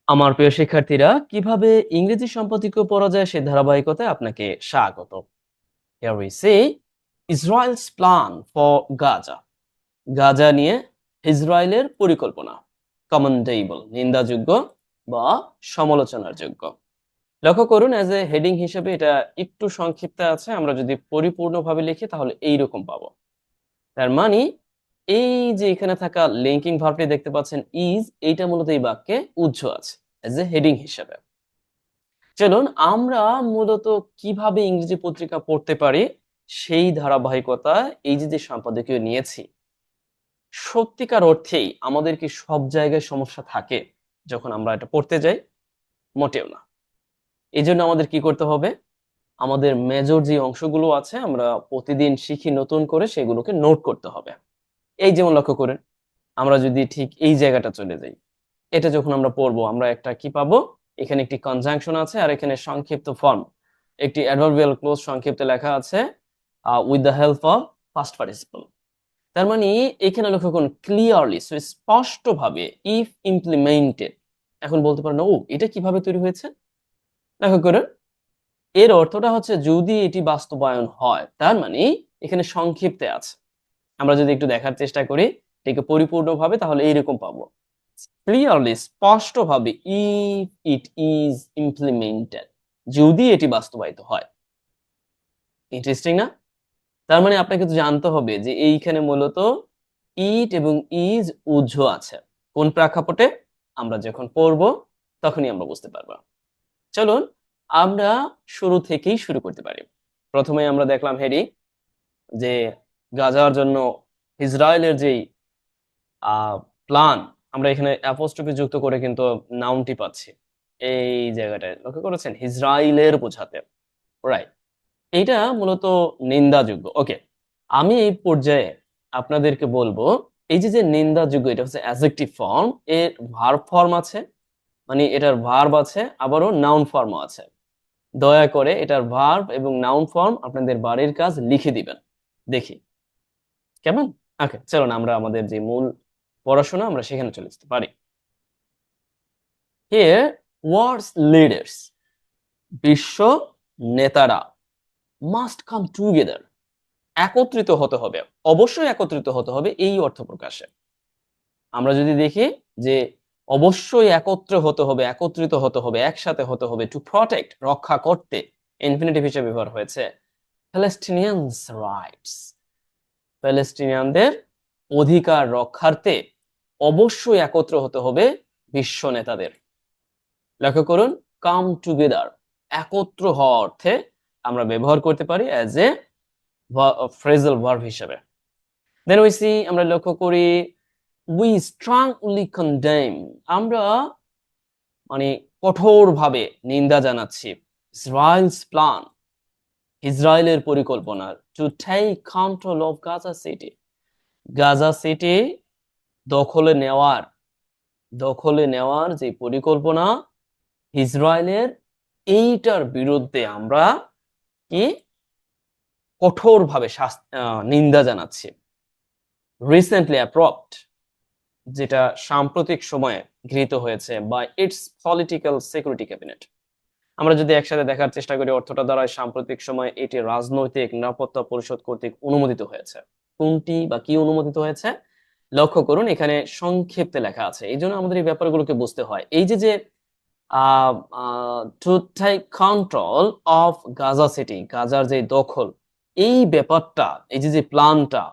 আমার প্রিয় শিক্ষার্থীরা, কিভাবে ইংরেজি সম্পাদকীয় পড়া যায় সে ধারাবাহিকতায় আপনাকে স্বাগত। Here we see Israel's plan for Gaza. Gaza নিয়ে ইসরায়েলের পরিকল্পনা কমেন্ডেবল, নিন্দাযোগ্য বা সমালোচনার যোগ্য। লক্ষ্য করুন, অ্যাজ এ হেডিং হিসেবে এটা একটু সংক্ষিপ্ত আছে। আমরা যদি পরিপূর্ণভাবে লিখি তাহলে এইরকম পাবো। তার মানে এই যে এখানে থাকা লিঙ্কিং ভার্বটি দেখতে পাচ্ছেন ইজ, এইটা মূলত এই বাক্যে উজ্জ্ব আছে অ্যাজ এ হেডিং হিসেবে। চলুন আমরা মূলত কিভাবে ইংরেজি পত্রিকা পড়তে পারি সেই ধারাবাহিকতা এই যে সম্পাদকীয় নিয়েছি। সত্যিকার অর্থেই আমাদের কি সব জায়গায় সমস্যা থাকে যখন আমরা এটা পড়তে যাই? মোটেও না। এই জন্য আমাদের কি করতে হবে, আমাদের মেজর যে অংশগুলো আছে আমরা প্রতিদিন শিখি নতুন করে, সেগুলোকে নোট করতে হবে। এই যেমন লক্ষ্য করেন, আমরা যদি ঠিক এই জায়গাটা চলে যাই, এটা যখন আমরা পড়বো আমরা একটা কি পাবো, এখানে একটি কনজাংশন আছে আর এখানে সংক্ষিপ্ত ফর্ম, একটি অ্যাডভার্বিয়াল ক্লোজ সংক্ষিপ্তে লেখা আছে with the help of past participle. তার মানে এখানে লক্ষ্য করুন ক্লিয়ারলি, সো স্পষ্টভাবে, ইফ ইমপ্লিমেন্টেড। এখন বলতে পারেন, ও এটা কিভাবে তৈরি হয়েছে? লক্ষ্য করুন, এর অর্থটা হচ্ছে যদি এটি বাস্তবায়ন হয়, তার মানে এখানে সংক্ষিপ্তে আছে। আমরা যদি একটু দেখার চেষ্টা করি এটাকে পরিপূর্ণভাবে, তাহলে এইরকম পাবো, ক্লিয়ারলি, স্পষ্টভাবে, ইফ ইট ইজ ইমপ্লিমেন্টেড, যদি এটি বাস্তবায়িত হয়। ইন্টারেস্টিং না? তার মানে আপনাকে তো জানতে হবে যে এইখানে মূলত ইট এবং ইজ উজ্জ্ব আছে। কোন প্রেক্ষাপটে? আমরা যখন পড়ব তখনই আমরা বুঝতে পারবো। চলুন আমরা শুরু থেকেই শুরু করতে পারি। প্রথমে আমরা দেখলাম হেডি যে গাজার জন্য ইসরায়েলের যেই প্ল্যান, আমরা এখানে অ্যাপোস্ট্রফি যুক্ত করে কিন্তু নাউনটি পাচ্ছি এই জায়গাটায়, লক্ষ্য করেছেন, ইসরায়েলের বোঝাতে, রাইট? এইটা মূলত নিন্দাযোগ্য। ওকে, আমি এই পর্যায়ে আপনাদেরকে বলবো, এই যে নিন্দাযোগ্য, এটা হচ্ছে অ্যাডজেক্টিভ ফর্ম, এর ভার্ব ফর্ম আছে, মানে এটার ভার্ব আছে, আবারও নাউন ফর্মও আছে। দয়া করে এটার ভার্ব এবং নাউন ফর্ম আপনাদের বাড়ির কাজ লিখে দিবেন, দেখি কেমন। ওকে, চলুন আমরা আমাদের যে মূল পড়াশোনা আমরা সেখানে চলে যেতে পারি। হিয়ার ওয়ার্ল্ডস লিডার্স, বিশ্ব নেতারা, মাস্ট কাম টুগেদার, একত্রিত হতে হবে, অবশ্যই একত্রিত হতে হবে এই অর্থ প্রকাশে। আমরা যদি দেখি যে অবশ্যই একত্র হতে হবে, একত্রিত হতে হবে, একসাথে হতে হবে, টু প্রটেক্ট, রক্ষা করতে, ইনফিনিটিভ হিসেবে ব্যবহার হয়েছে। প্যালেস্টিনিয়ানস রাইটস, প্যালেস্টিনিয়ানদের অধিকার রক্ষার্থে অবশ্যই একত্র হতে হবে বিশ্ব নেতাদের। লক্ষ্য করুন, কাম টুগেদার, একত্র হওয়া অর্থে আমরা ব্যবহার করতে পারি অ্যাজ এ ফ্রেজাল ভার্ব হিসেবে। দেন উই সি, আমরা লক্ষ্য করি, উই স্ট্রংলি কন্ডেম, আমরা মানে কঠোরভাবে নিন্দা জানাচ্ছি, ইসরায়েলস প্ল্যান, ইসরায়েলের পরিকল্পনা, to take control of Gaza city, Gaza city দখলে নেওয়ার, দখলে নেওয়ার যে পরিকল্পনা ইসরায়েলের, এইটার বিরুদ্ধে আমরা কি কঠোরভাবে নিন্দা জানাচ্ছি। রিসেন্টলি অ্যাপ্রুভড, যেটা সাম্প্রতিক সময়ে গৃহীত হয়েছে by its political security cabinet. আমরা যদি একসাথে দেখার চেষ্টা করি, অর্থটা দ্বারা সাম্প্রতিক সময়ে এটি রাজনৈতিক নিরাপত্তা পরিষদ কর্তৃক অনুমোদিত হয়েছে। কোনটি বা কি অনুমোদিত হয়েছে? লক্ষ্য করুন এখানে সংক্ষিপ্তে লেখা আছে, এই জন্য আমাদের এই ব্যাপারগুলোকে বুঝতে হয়। এই যে to take control of Gaza city, গাজার যে দখল, এই ব্যাপারটা, এই যে প্ল্যানটা,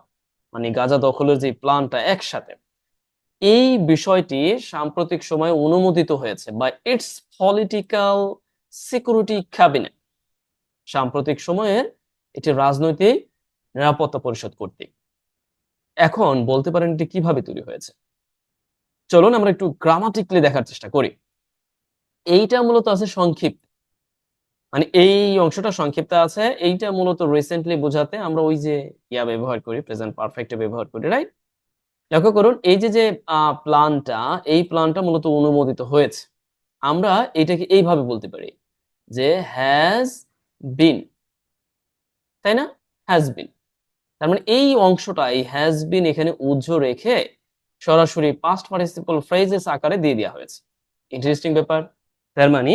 মানে গাজা দখলের যে প্ল্যানটা একসাথে, এই বিষয়টি সাম্প্রতিক সময়ে অনুমোদিত হয়েছে by its political security cabinet, সাম্প্রতিক সময়ের এটি রাজনৈতিক নিরাপত্তা পরিষদ কর্তৃক। এখন বলতে পারেন এটি কিভাবে তৈরি হয়েছে? চলুন আমরা একটু গ্রামাটিক্যালি দেখার চেষ্টা করি। এইটা মূলত আছে সংক্ষিপ্ত, মানে এই অংশটা সংক্ষিপ্ত আছে, এইটা মূলত রিসেন্টলি বোঝাতে আমরা ওই যে ইয়া ব্যবহার করি, প্রেজেন্ট পারফেক্টে ব্যবহার করি, রাইট? লক্ষ্য করুন এই যে প্ল্যানটা, এই প্ল্যানটা মূলত অনুমোদিত হয়েছে। আমরা এটাকে এইভাবে বলতে পারি যে হ্যাজ বিন, তাই না? হ্যাজ বিন, তার মানে এই অংশটা, এই হ্যাজ বিন এখানে উজ্জ্ব রেখে সরাসরি পাস্ট পার্টিসিপল ফ্রেজেস আকারে দিয়ে দেওয়া হয়েছে। ইন্টারেস্টিং ব্যাপার। তার মানে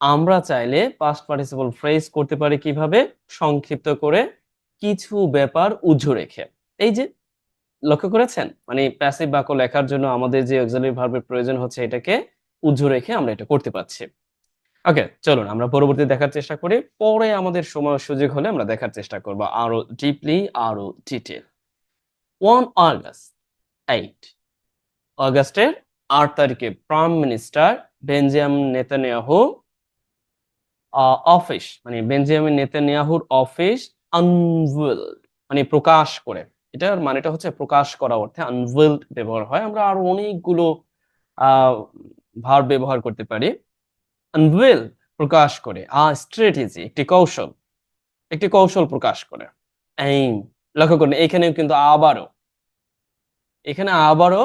আমরা চাইলে পাস্ট পার্টিসিপল ফ্রেজ করতে পারি কিভাবে? সংক্ষিপ্ত করে কিছু ব্যাপার উজ্জ্ব রেখে। এই যে লক্ষ্য করেছেন? মানে প্যাসিভ বাক্য লেখার জন্য আমাদের যে অক্সিলারি ভার্বের প্রয়োজন হচ্ছে এটাকে উজ্জ্ব রেখে আমরা এটা করতে পারছি। ওকে, চলুন আমরা পরবর্তী দেখার চেষ্টা করি। পরে আমাদের সময় ও সুযোগ হলে আমরা দেখার চেষ্টা করব আরো ডিপলি, আরো ডিটেইল। 1 অগাস্ট 8 অগাস্টের ৮ তারিখে prime minister Benjamin Netanyahu office মানে বেঞ্জামিন নেতানিয়াহুর অফিস আনভেইলড মানে প্রকাশ করে। এটার মানেটা হচ্ছে প্রকাশ করা অর্থে আনভেইলড ব্যবহার হয়। আমরা আরো অনেকগুলো ভার্ব ব্যবহার করতে পারি। আনভেইল প্রকাশ করে, স্ট্র্যাটেজি একটি কৌশল প্রকাশ করে। এইম লক্ষ্য করুন এখানেও কিন্তু আবারও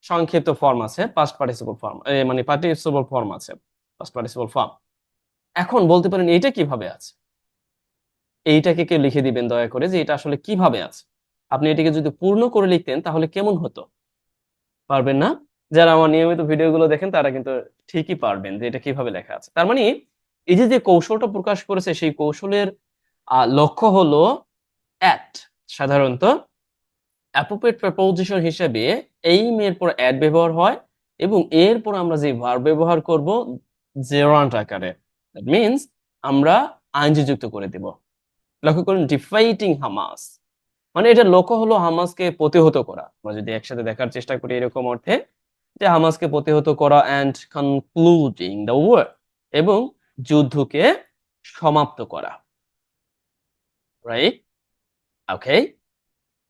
সংক্ষিপ্ত ফর্ম আছে, পাস্ট পার্টিসিপল ফর্ম মানে পার্টিসিপল ফর্ম আছে, পাস্ট পার্টিসিপল ফর্ম। এখন বলতে পারেন এটা কিভাবে আছে? এইটাকে কেউ লিখে দিবেন দয়া করে যে এটা আসলে কিভাবে আছে। আপনি এটাকে যদি পূর্ণ করে লিখতেন তাহলে কেমন হতো? পারবেন না? যারা আমার নিয়মিত ভিডিওগুলো দেখেন তারা কিন্তু ঠিকই পারবেন যে এটা কিভাবে লেখা আছে। তার মানে এই যে কৌশলটা প্রকাশ করেছে সেই কৌশলের লক্ষ্য হলো অ্যাট সাধারণত অ্যাপ্রোপ্রিয়েট প্রিপোজিশন হিসেবে এইম এর পর অ্যাট ব্যবহার হয় এবং এরপর আমরা যে ভার্ব ব্যবহার করব জেরান্ট আকারে। দ্যাট মিন্স আমরা আইনজি যুক্ত করে দেব। লক্ষ্য করুন ডিফাইটিং হামাস মানে এটার লক্ষ্য হলো হামাসকে প্রতিহত করা। আমরা যদি একসাথে দেখার চেষ্টা করি এরকম অর্থে যে হামাসকে প্রতিহত করা অ্যান্ড কনক্লুডিং দ্য ওয়ার এবং যুদ্ধকে সমাপ্ত করা। Right? Okay,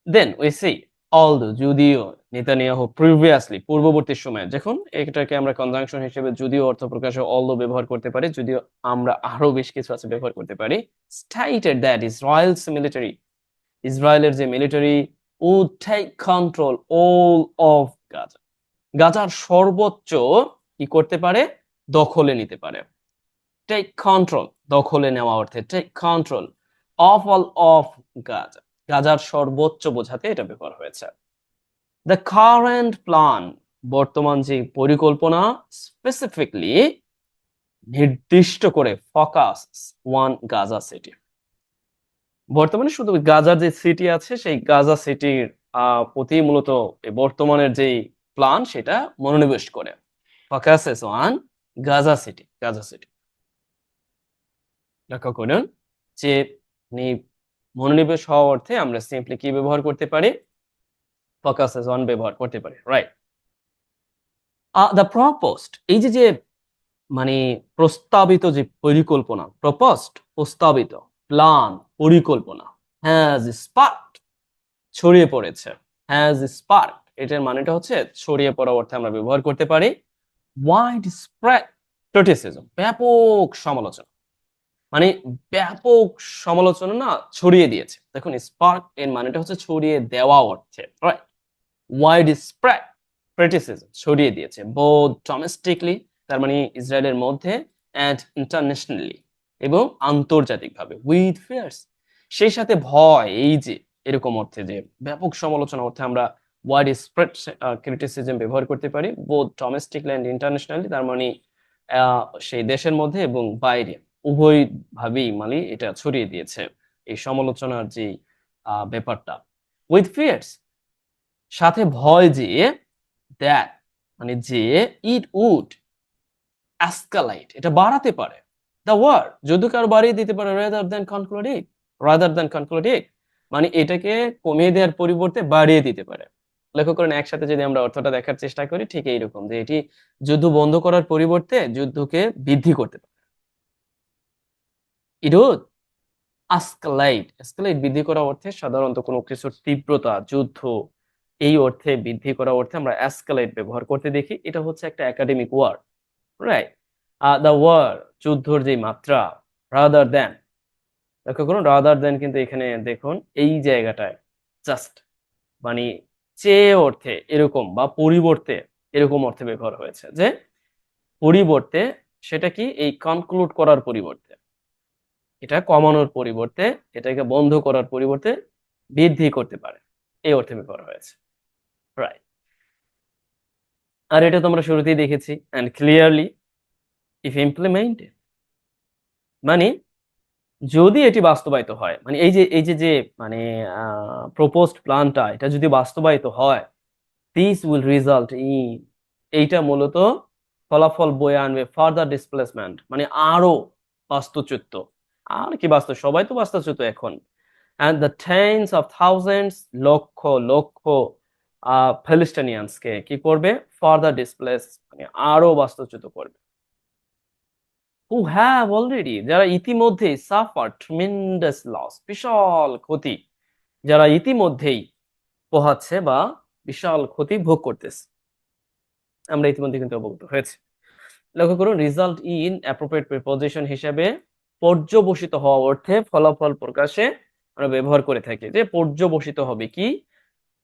then we see although যদিও নেতানিয়াহু প্রিভিয়াসলি পূর্ববর্তী সময়ে যখন এটাকে আমরা কনজাংশন হিসেবে যদিও অর্থ প্রকাশে অলদো ব্যবহার করতে পারি, যদিও আমরা আরো বেশ কিছু আছে ব্যবহার করতে পারি। স্টেটেড দ্যাট ইসরায়েলের যে military would take control all of Gaza. গাজার সর্বোচ্চ কি করতে পারে? দখলে নিতে পারে। টেক কন্ট্রোল দখলে নেওয়া অর্থে take control of all of Gaza. গাজার সর্বোচ্চ বোঝাতে এটা ব্যবহার হয়েছে। দ্য কারেন্ট প্ল্যান বর্তমান যে পরিকল্পনা স্পেসিফিকলি নির্দিষ্ট করে ফোকাস ওয়ান গাজা সিটি। বর্তমানে শুধু গাজার যে সিটি আছে সেই গাজা সিটির প্রতি মূলত বর্তমানের যেই প্ল্যান সেটা মনোনিবেশ করে। Focuses on Gaza city. লক্ষ্য করুন যে মনোনিবেশ হওয়া অর্থে আমরা সিম্পলি কি ব্যবহার করতে পারি? ফোকাসেস অন ব্যবহার করতে পারি। রাইট। দ্য প্রপোজড এই যে মানে প্রস্তাবিত যে পরিকল্পনা, প্রস্তাবিত প্ল্যান পরিকল্পনা হ্যাজ স্পার্কড ছড়িয়ে পড়েছে। হ্যাজ স্পার্কড এটার মানেটা হচ্ছে ছড়িয়ে পড়া অর্থে আমরা ব্যবহার করতে পারি ওয়াইড স্প্রেড ক্রিটিসিজম ব্যাপক সমালোচনা। মানে ব্যাপক সমালোচনা না ছড়িয়ে দিয়েছে। দেখুন স্পার্ক এর মানেটা হচ্ছে ছড়িয়ে দেওয়া অর্থে। রাইট? ওয়াইড স্প্রেড ক্রিটিসিজম ছড়িয়ে দিয়েছে বোথ ডোমেস্টিকলি তার মানে ইসরায়েলের মধ্যে অ্যান্ড ইন্টারন্যাশনালি এবং আন্তর্জাতিকভাবে উইথ ফিয়ার্স সেই সাথে ভয়। এই যে এরকম অর্থে যে ব্যাপক সমালোচনা অর্থে আমরা ওয়াইড স্প্রেড ক্রিটিসিজম ব্যবহার করতে পারি বোথ ডোমেস্টিকলি অ্যান্ড ইন্টারন্যাশনালি তার মানে সেই দেশের মধ্যে এবং বাইরে উভয় ভাবেই মানে এটা ছড়িয়ে দিয়েছে এই সমালোচনার যে ব্যাপারটা। উইথ ফিয়ার্স সাথে ভয় যে দ্যাট মানে যে ইট উড অ্যাসকালাইট এটা বাড়াতে পারে দ্য ওয়ার যুদ্ধকে আরো বাড়িয়ে দিতে পারে রাদার দ্যান কনক্লুডিং মানে এটাকে কমিয়ে দেওয়ার পরিবর্তে বাড়িয়ে দিতে পারে। লক্ষ্য করেন একসাথে যদি আমরা অর্থটা দেখার চেষ্টা করি ঠিক এইরকম যে এটি যুদ্ধ বন্ধ করার পরিবর্তে যুদ্ধকে বৃদ্ধি করতে পারে। ইট উড এসকালেট বৃদ্ধি করা অর্থে সাধারণত কোনো কিছুর তীব্রতা যুদ্ধ এই অর্থে বৃদ্ধি করা অর্থে আমরা এসকালেট ব্যবহার করতে দেখি। এটা হচ্ছে একটা academic word. Right? The war যুদ্ধর যে মাত্রা রাদার দ্যান লক্ষ্য করুন রাদার দ্যান কিন্তু এখানে দেখুন এই জায়গাটায় জাস্ট মানে চেয়ে অর্থে এরকম বা পরিবর্তে এরকম অর্থে ব্যবহার হয়েছে যে পরিবর্তে সেটা কি এই কনক্লুড করার পরিবর্তে এটা কমানোর পরিবর্তে এটাকে বন্ধ করার পরিবর্তে বৃদ্ধি করতে পারে এই অর্থে ব্যবহার হয়েছে। রাইট। আর এটা তো আমরা শুরুতেই দেখেছি, অ্যান্ড ক্লিয়ারলি ইফ ইমপ্লিমেন্টেড, মানে যদি এটি বাস্তবায়িত হয়, মানে এই যে মানে প্রপোজড প্ল্যানটা এটা যদি বাস্তবায়িত হয়, দিস উইল রেজাল্ট ইন, এইটা মূলত ফলাফল বয়ে আনবে ফার্দার ডিসপ্লেসমেন্ট, মানে আরো বাস্তুচ্যুত। আর কি বাস্তু, সবাই তো বাস্তুচ্যুত এখন। And the tense of thousands, lakh lakh প্যালেস্টাইনিয়ানসকে কি করবে, ফার্দার ডিসপ্লেস, মানে আরো বাস্তুচ্যুত করবে। হু হ্যাভ অলরেডি, যারা ইতিমধ্যেই সাফার ট্রিমেন্ডাস লস, বিশাল ক্ষতি, যারা ইতিমধ্যেই পোহাচ্ছে বা বিশাল ক্ষতি ভোগ করতেছে, আমরা ইতিমধ্যে কিন্তু অবগত হয়েছে। লক্ষ্য করুন, রিজাল্ট ইন অ্যাপ্রোপ্রিয়েট প্রিপোজিশন হিসেবে পর্যবসিত হওয়া অর্থে ফলাফল প্রকাশে আমরা ব্যবহার করে থাকি, যে পর্যবসিত হবে কি,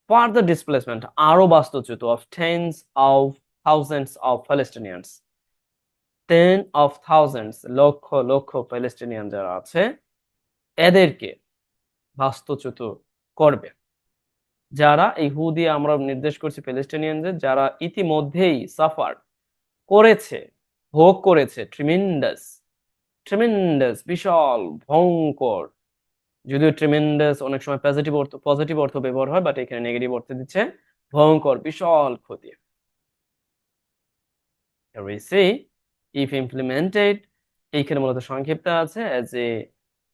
ফার্দার ডিসপ্লেসমেন্ট, আরো বাস্তুচ্যুত, of tens of thousands of Palestinians, 10 of thousands, lakh lakh Palestinian যারা আছে এদেরকে বাস্তুচ্যুত করবে। যারা, এই হু দিয়ে আমরা নির্দেশ করছি প্যালেস্টিনিয়ানদের, যারা ইতিমধ্যেই সাফার করেছে, ভোগ করেছে, ট্রিমেন্ডাস, ট্রিমেন্ডাস বিশাল, ভয়ঙ্কর, যদিও ট্রিমেন্ডাস অনেক সময় পজিটিভ অর্থ ব্যবহার হয়, বাট এখানে নেগেটিভ অর্থ দিচ্ছে, ভয়ঙ্কর বিশাল ক্ষতি। we see if implemented, এইখানে মূলত সংক্ষিপ্ত আছে as a,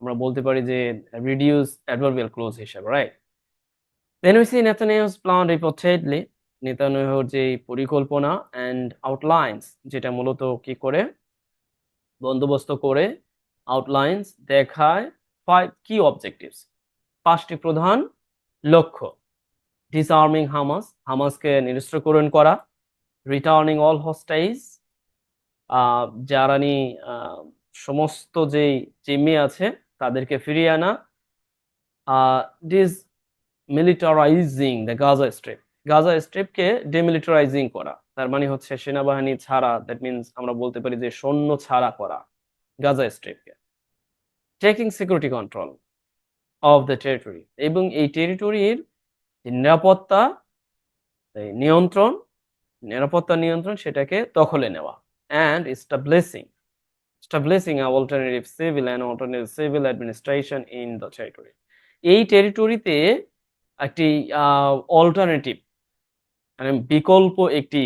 আমরা বলতে পারি যে রিডিউস অ্যাডভার্বিয়াল ক্লোজ হিসেবে, right. Then we see Netanyahu's plan reportedly, নেতানিয়াহুর যে পরিকল্পনা and outlines, যেটা মূলত কি করে, বন্দোবস্ত করে, outlines দেখায় 5 key objectives, 5টি প্রধান লক্ষ্য। disarming হামাস, হামাসকে নিরস্ত্রীকরণ করা, returning all hostages, জ্বালানি সমস্ত যেই জিম্মি আছে তাদেরকে ফিরিয়ে আনা, demilitarising the Gaza Strip, Gaza স্ট্রিপকে ডিমিলিটারাইজিং করা, তার মানে হচ্ছে সেনাবাহিনী ছাড়া, দ্যাট মিনস আমরা বলতে পারি যে সৈন্য ছাড়া করা গাজা স্ট্রিপকে। Taking security control of the territory, এবং এই টেরিটরির নিরাপত্তা নিয়ন্ত্রণ, নিরাপত্তা নিয়ন্ত্রণ সেটাকে দখলে নেওয়া। And establishing an alternative civil administration in the territory, এই টেরিটরিতে একটি অল্টারনেটিভ, মানে বিকল্প একটি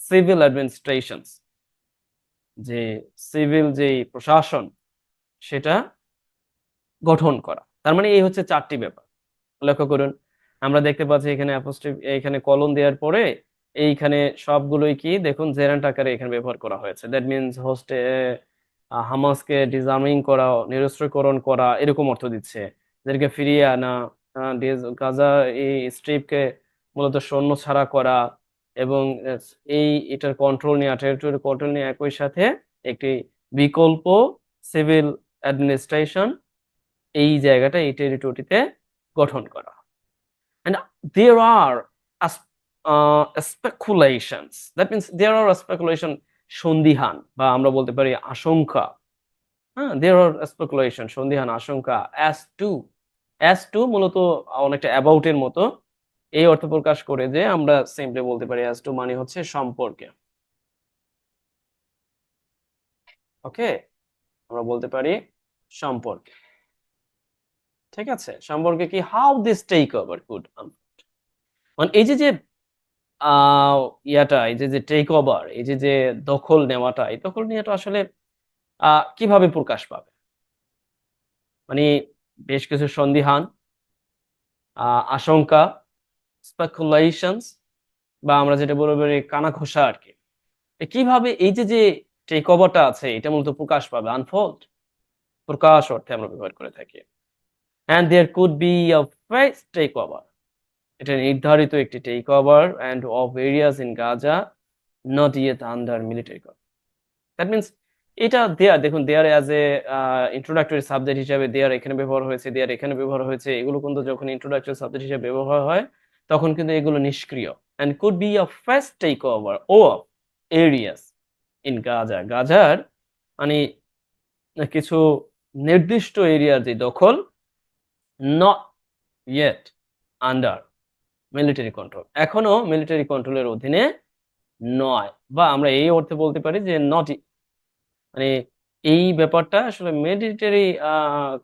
সিভিল অ্যাডমিনিস্ট্রেশন, যে সিভিল যে প্রশাসন সেটা গঠন করা। তার মানে এই হচ্ছে 4টি ব্যাপার। লক্ষ্য করুন, আমরা দেখতে পাচ্ছি এখানে অ্যাপোস্ট্রোফ, এখানে কলন দেওয়ার পরে এইখানে সবগুলোই কি দেখুন জেরান্ট আকারে এখানে ব্যবহার করা হয়েছে। দ্যাট মিনস হোস্টে হামাসকে ডিজার্মিং করা, নিরস্ত্রীকরণ করা, এরকম অর্থ দিচ্ছে, এদেরকে ফিরিয়ে আনা, গাজা এই স্ট্রিপকে মূলত সৈন্য ছাড়া করা, এবং এটার কন্ট্রোল নেওয়া, টেরিটরি কন্ট্রোল নিয়ে একই সাথে একটি বিকল্প সিভিল অ্যাডমিনিস্ট্রেশন এই জায়গাটা, এই টেরিটরিতে গঠন করা। And there are speculations, that means there are speculation, সন্দিহান বা আমরা বলতে পারি আশঙ্কা, হ্যাঁ, there are speculation, সন্দিহান, আশঙ্কা, as to মূলত অনেকটা অ্যাবাউট এর মতো, এই অর্থ প্রকাশ করে যে আমরা সিম্পলি বলতে পারি as to মানে হচ্ছে সম্পর্কে, ওকে, আমরা বলতে পারি সম্পর্কে, ঠিক আছে, সম্পর্কে কি, how this take over could, মানে এই যে ইয়াটা, এই যে টেক ওভার, এই যে দখল নেওয়াটা, এই দখল নেওয়াটা আসলে কিভাবে প্রকাশ পাবে, মানে বেশ কিছু সন্দিহান, আশঙ্কা, স্পেকুলেশনস, বা আমরা যেটা বলতে পারি কানাঘোষা আর কি, কিভাবে এই যে টেক ওভারটা আছে এটা মূলত প্রকাশ পাবে, আনফোল্ড, প্রকাশ অর্থে আমরা ব্যবহার করে থাকি। And there could be a fixed take over, এটা নির্ধারিত একটি take over and of areas in Gaza not yet under military control. That means এটা দেয়ার, দেখুন there as a introductory subject হিসেবে দেয়ার এখানে ব্যবহার হয়েছে, দেয়ার এখানে ব্যবহার হয়েছে, এগুলো কিন্তু যখন ইন্ট্রোডাক্টরি সাবজেক্ট হিসেবে ব্যবহার হয় তখন কিন্তু এগুলো নিষ্ক্রিয়। And could be a first take over of areas in Gaza, গাজার মানে কিছু নির্দিষ্ট এরিয়ার যে দখল, not yet under military control, এখনো মিলিটারি কন্ট্রোলের অধীনে নয়, বা আমরা এই অর্থে বলতে পারি যে নট, মানে এই ব্যাপারটা আসলে মিলিটারি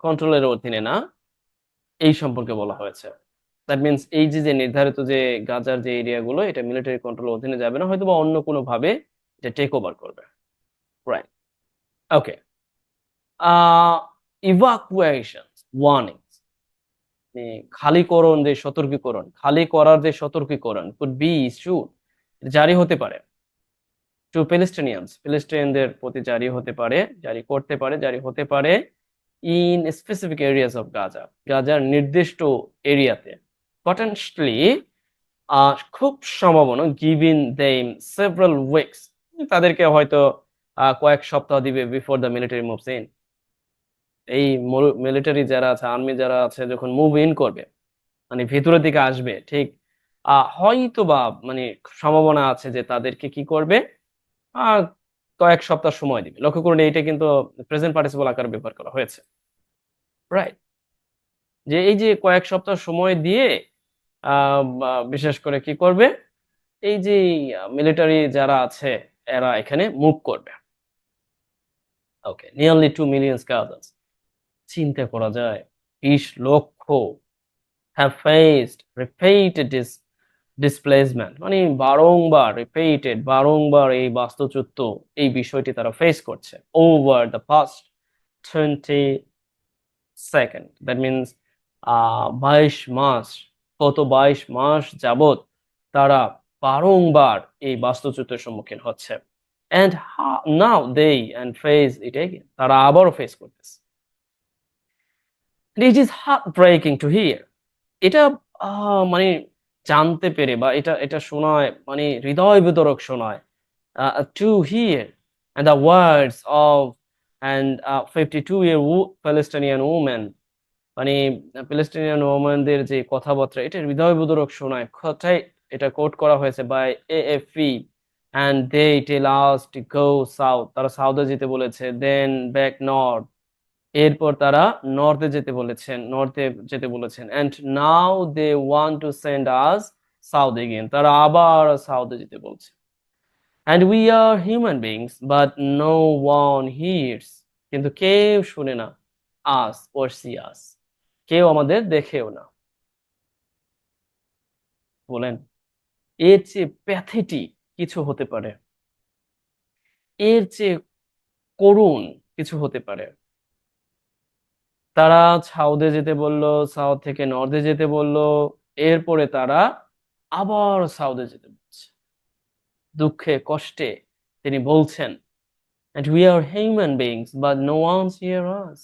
কন্ট্রোলের অধীনে না, এই সম্পর্কে বলা হয়েছে। দ্যাট মিনস এই যে যে নির্ধারিত যে গাজার যে এরিয়াগুলো, এটা মিলিটারি কন্ট্রোলের অধীনে যাবে না, হয়তো বা অন্য কোনো ভাবে এটা টেক ওভার করবে। রাইট, ওকে। ইভাকুয়েশন ওয়ার্নিং, খালিকরণ যে সতর্কীকরণ, খালি করার যে সতর্কীকরণ কুড বি ইস্যু, জারি হতে পারে টু প্যালেস্টিনিয়ানস, প্যালেস্টাইনদের প্রতি জারি হতে পারে, জারি করতে পারে, জারি হতে পারে in specific areas of Gaza, গাজার নির্দিষ্ট এরিয়াতে, পটেনশিয়ালি, খুব সম্ভাবনা, গিভিং দেম সেভারাল উইকস, তাদেরকে হয়তো কয়েক সপ্তাহ দিবে before the military moves in. এই মিলিটারি যারা আছে, আর্মি যারা আছে, যখন মুভ ইন করবে, মানে ভেতরের দিকে আসবে, ঠিক হয়তো বা মানে সম্ভাবনা আছে যে তাদেরকে কি করবে, আহ, কয়েক সপ্তাহ সময় দিবে। লক্ষ্য করুন, এইটা কিন্তু প্রেজেন্ট পার্টিসিপল আকারে ব্যবহার করা হয়েছে। রাইট, যে এই যে কয়েক সপ্তাহ সময় দিয়ে বিশেষ করে কি করবে, এই যে মিলিটারি যারা আছে এরা এখানে মুভ করবে। ওকে, নিয়ারলি 2 মিলিয়ন গাজাস, চিন্তা করা যায় 20 লক্ষ হ্যাভ ফেসড রিপিটেড ডিসপ্লেসমেন্ট, মানে বারংবার রিপিটেড, বারংবার এই বাস্তুচ্যুত এই বিষয়টি তারা ফেস করছে over the past 20 second, that means 22 মাস, গত 22 মাস যাবত তারা বারংবার এই বাস্তুচ্যুতের সম্মুখীন হচ্ছে। And now they and face it again, তারা আবারও ফেস করতেছে। It is heartbreaking to hear, এটা মানে জানতে পেরে, বা এটা এটা শোনায়, মানে হৃদয় বিদারক শোনায়, to hear and the words of and 52-year Palestinian woman, মানে প্যালেস্টিনিয়ান ওমানদের যে কথাবার্তা, এটা হৃদয় বিদারক শোনায়। কথাই এটা কোট করা হয়েছে by AFP, and they tell us to go south, তারা সাউথে যেতে বলেছে, দেন ব্যাক নর্থ, এরপর তারা নর্থে যেতে বলেছেন, and now they want to send us south again, তারা আবার সাউথে যেতে বলছে। And we are human beings but no one hears, কিন্তু কেউ শুনে না, আস ওর সি আস, কেউ আমাদের দেখেও না। বলেন, এর চেয়ে প্যাথেটিক কিছু হতে পারে, এর চেয়ে করুণ কিছু হতে পারে? তারা সাউথে যেতে বলল, সাউথ থেকে নর্থে যেতে বলল, এরপরে তারা আবার সাউথে যেতে বলছে। দুঃখে কষ্টে তিনি বলছেন, and we are human beings but no one hear us,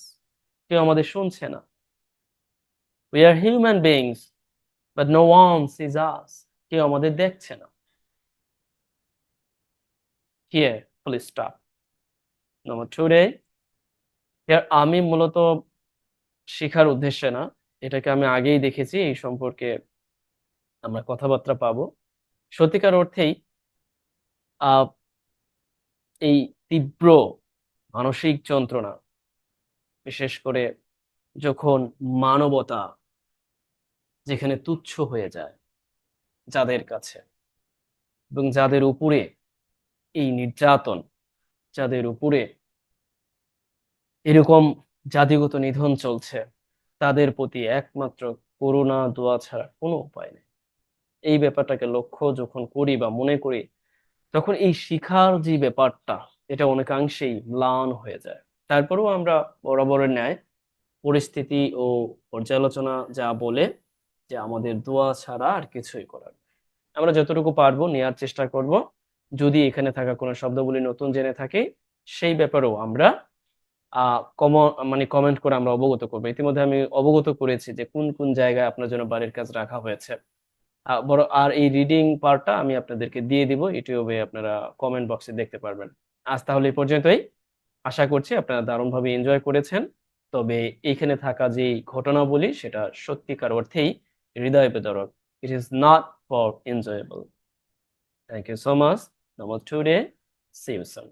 কেউ আমাদের শুনছে না। we are human beings but no one sees us, কেউ আমাদের দেখছে না। here full stop. number 2 day, here আমি মূলত শেখার উদ্দেশ্যে না, এটাকে আমি আগেই দেখেছি, এই সম্পর্কে আমরা কথাবার্তা পাবো। সত্যিকার অর্থেই আহ এই তীব্র মানসিক যন্ত্রণা, বিশেষ করে যখন মানবতা যেখানে তুচ্ছ হয়ে যায় যাদের কাছে, এবং যাদের উপরে এই নির্যাতন, যাদের উপরে এরকম জাতিগত নিধন চলছে, তাদের প্রতি একমাত্র করুণা দোয়া ছাড়া কোনো উপায় নেই। এই ব্যাপারটাকে লক্ষ্য যখন করি বা মনে করি, তখন এই শিখার যে ব্যাপারটা, এটা অনেকাংশেই ম্লান হয়ে যায়। তারপরেও আমরা বরাবরের ন্যায় পরিস্থিতি ও পর্যালোচনা যা বলে যে আমাদের দোয়া ছাড়া আর কিছুই করার নেই। আমরা যতটুকু পারবো নেওয়ার চেষ্টা করব। যদি এখানে থাকা কোনো শব্দগুলি নতুন জেনে থাকি, সেই ব্যাপারেও আমরা মানে কমেন্ট করে আমরা অবগত করবো। ইতিমধ্যে আমি অবগত করেছি যে কোন কোন জায়গায় আপনার জন্য বাড়ির কাজ রাখা হয়েছে। বড় আর এই রিডিং পার্টটা আমি আপনাদেরকে দিয়ে দিব ইউটিউবে, আপনারা কমেন্ট বক্সে দেখতে পারবেন। আজ তাহলে এই পর্যন্তই। আশা করছি আপনারা দারুণভাবে এনজয় করেছেন। তবে এইখানে থাকা যে ঘটনাবলী, সেটা সত্যিকার অর্থেই হৃদয় বিদারক। It is not for enjoyable. Thank you so much. Number 2 day, see you soon.